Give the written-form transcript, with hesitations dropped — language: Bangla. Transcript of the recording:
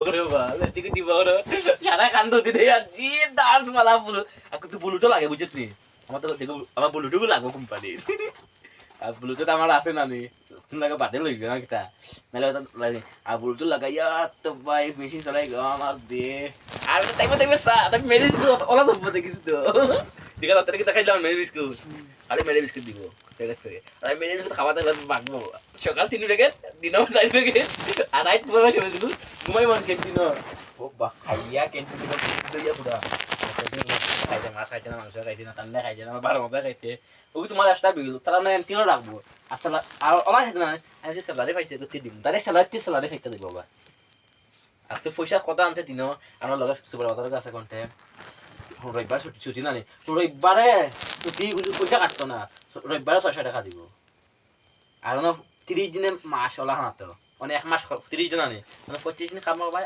ওরে বাবা এদিকে দিব ওরে সারা কান্দ দিতে আর জি দাঁড় মালা বুলু আকু তো বুলুটো লাগে বুঝছিস নি আমার তো দেখো আমার বুলুটুকু লাগবো কোম্পানি আর ব্লুটুথ আমার আছে না নি লাগে বাদে লইবে না কিটা নালে লাগে আর ব্লুটুথ লাগাইয়া তো ভাই মেশিন চালাই গো আমার দে আর টাইমে টাইমে সা তাই মেরে ওলা তো দেখিস তো দিকা তাতে কি দেখাইলাম মেরে বিস্কুট আরে মেরে বিস্কুট দিব ঠিক আছে আর মেরে বিস্কুট খাওয়াতে মাগবো সকাল 3 টাকা দিনও 4 টাকা আর রাত পুরো সময় দিলু ঘুমাই মন ক্যান্টিন ও বা খাইয়া ক্যান্টিন দিয়া পুরা খাইতে মাছ খাইতে না মাংস খাইতে না ঠান্ডা খাইতে না 12 মজা খাইতে ওই তোমার রাস্তা বিল তারা না এমটিও রাখবো আসলে আর আমার খাইতে না আমি যে স্যালারি পাইছি তো দিম তারে স্যালারি খাইতে দিব বাবা আর তো পয়সা কত আনতে দিন আমার লগে সুপার বাজার আছে কোনতে রবিবার ছুটি না নি রবিবারে ছুটি পয়সা কাটতো না রবিবারে 600 টাকা দিব আর না 30 দিনে মাস ওলা হাঁটো মানে 1 মাস 30 দিন আনি মানে 25 দিন কামাবো ভাই